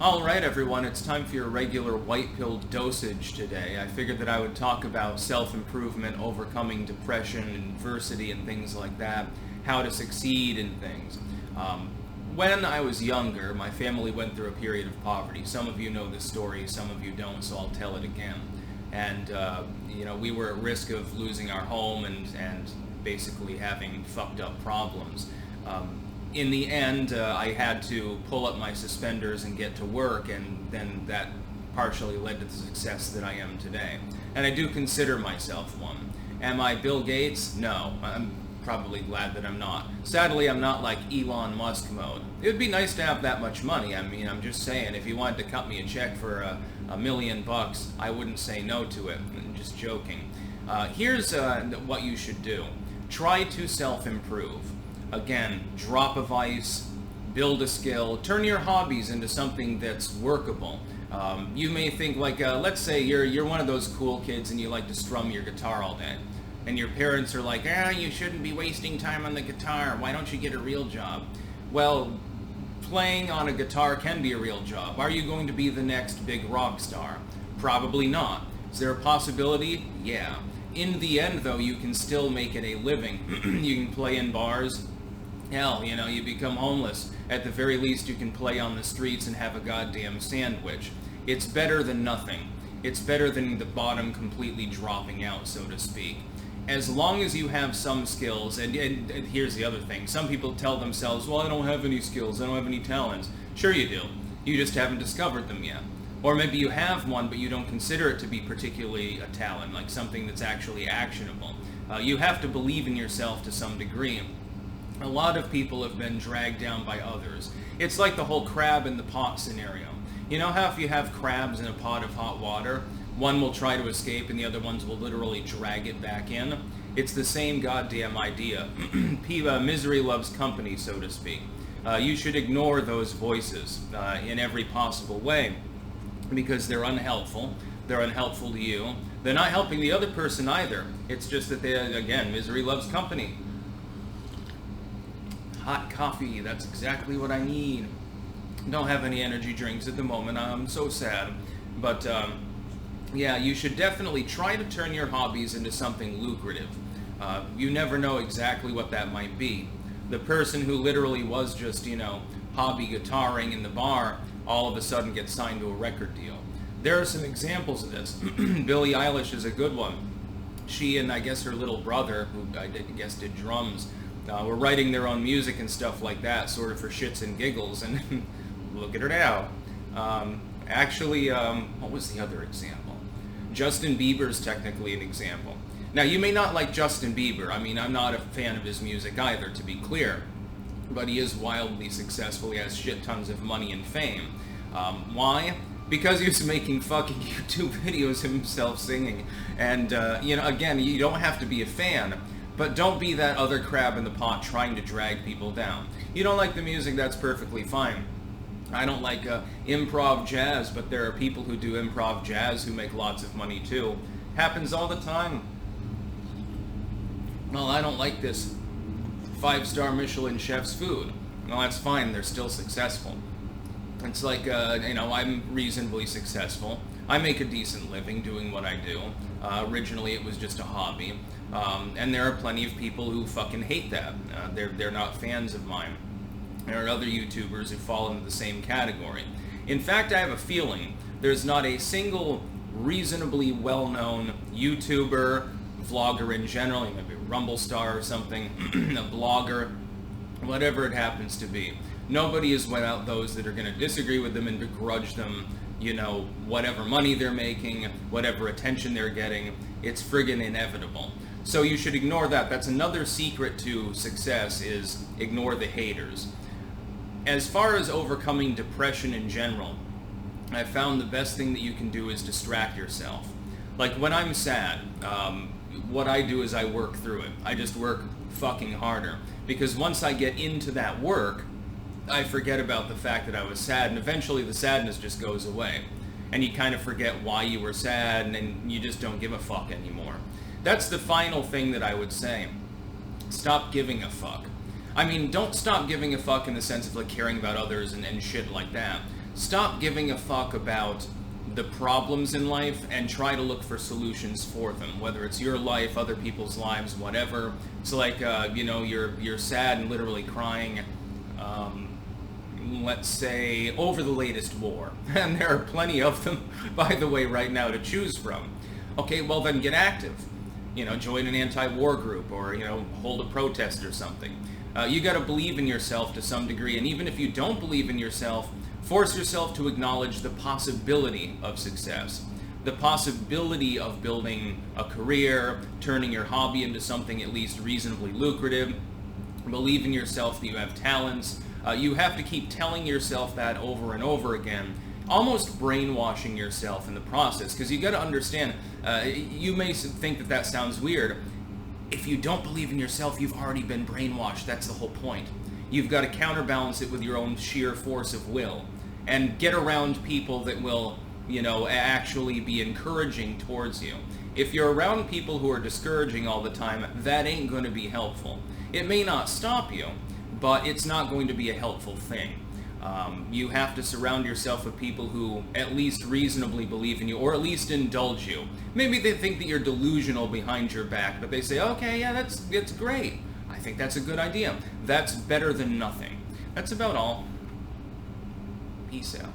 Alright everyone, it's time for your regular white pill dosage today. I figured that I would talk about self-improvement, overcoming depression, adversity, and things like that, how to succeed in things. When I was younger, my family went through a period of poverty. Some of you know this story, some of you don't, so I'll tell it again. And, we were at risk of losing our home and basically having fucked up problems. In the end, I had to pull up my suspenders and get to work, and then that partially led to the success that I am today. And I do consider myself one. Am I Bill Gates? No. I'm probably glad that I'm not. Sadly, I'm not like Elon Musk mode. It would be nice to have that much money. I mean, I'm just saying, if you wanted to cut me a check for $1 million, I wouldn't say no to it. I'm just joking. Here's what you should do. Try to self-improve. Again, drop a vice, build a skill, turn your hobbies into something that's workable. You may think like, let's say you're one of those cool kids and you like to strum your guitar all day. And your parents are like, you shouldn't be wasting time on the guitar. Why don't you get a real job? Well, playing on a guitar can be a real job. Are you going to be the next big rock star? Probably not. Is there a possibility? Yeah. In the end, though, you can still make it a living. You can play in bars. Hell, you become homeless. At the very least, you can play on the streets and have a goddamn sandwich. It's better than nothing. It's better than the bottom completely dropping out, so to speak. As long as you have some skills, and here's the other thing. Some people tell themselves, well, I don't have any skills, I don't have any talents. Sure you do. You just haven't discovered them yet. Or maybe you have one, but you don't consider it to be particularly a talent, like something that's actually actionable. You have to believe in yourself to some degree. A lot of people have been dragged down by others. It's like the whole crab in the pot scenario. You know how if you have crabs in a pot of hot water, one will try to escape and the other ones will literally drag it back in? It's the same goddamn idea. Misery loves company, so to speak. You should ignore those voices in every possible way because they're unhelpful. They're unhelpful to you. They're not helping the other person either. It's just that again, misery loves company. Hot coffee, that's exactly what I need. Don't have any energy drinks at the moment, I'm so sad. But yeah, you should definitely try to turn your hobbies into something lucrative. You never know exactly what that might be. The person who literally was just, hobby guitaring in the bar, all of a sudden gets signed to a record deal. There are some examples of this. Billie Eilish is a good one. She and I guess her little brother, who I guess did drums, were writing their own music and stuff like that, sort of for shits and giggles, and look at her now. What was the other example? Justin Bieber's technically an example. Now, you may not like Justin Bieber. I mean, I'm not a fan of his music either, to be clear. But he is wildly successful. He has shit tons of money and fame. Why? Because he was making fucking YouTube videos of himself singing. And, again, you don't have to be a fan. But don't be that other crab in the pot trying to drag people down. You don't like the music, that's perfectly fine. I don't like improv jazz, but there are people who do improv jazz who make lots of money too. Happens all the time. Well, I don't like this 5-star Michelin chef's food. Well, that's fine, they're still successful. It's like, I'm reasonably successful. I make a decent living doing what I do. Originally it was just a hobby. And there are plenty of people who fucking hate that. They're not fans of mine. There are other YouTubers who fall into the same category. In fact, I have a feeling there's not a single reasonably well-known YouTuber, vlogger in general, maybe a Rumble star or something, a blogger, whatever it happens to be. Nobody is without those that are going to disagree with them and begrudge them, whatever money they're making, whatever attention they're getting. It's friggin' inevitable. So you should ignore that. That's another secret to success, is ignore the haters. As far as overcoming depression in general, I found the best thing that you can do is distract yourself. Like when I'm sad, what I do is I work through it. I just work fucking harder. Because once I get into that work, I forget about the fact that I was sad, and eventually the sadness just goes away. And you kind of forget why you were sad, and you just don't give a fuck anymore. That's the final thing that I would say. Stop giving a fuck. I mean, don't stop giving a fuck in the sense of like caring about others and shit like that. Stop giving a fuck about the problems in life and try to look for solutions for them, whether it's your life, other people's lives, whatever. It's like, you're sad and literally crying, let's say, over the latest war. And there are plenty of them, by the way, right now to choose from. Okay, well then get active. Join an anti-war group or, hold a protest or something. You gotta believe in yourself to some degree, and even if you don't believe in yourself, force yourself to acknowledge the possibility of success, the possibility of building a career, turning your hobby into something at least reasonably lucrative. Believe in yourself that you have talents. You have to keep telling yourself that over and over again, almost brainwashing yourself in the process, because you got to understand, you may think that that sounds weird. If you don't believe in yourself, you've already been brainwashed. That's the whole point. You've got to counterbalance it with your own sheer force of will and get around people that will, actually be encouraging towards you. If you're around people who are discouraging all the time, that ain't going to be helpful. It may not stop you, but it's not going to be a helpful thing. You have to surround yourself with people who at least reasonably believe in you, or at least indulge you. Maybe they think that you're delusional behind your back, but they say, okay, yeah, that's great. I think that's a good idea. That's better than nothing. That's about all. Peace out.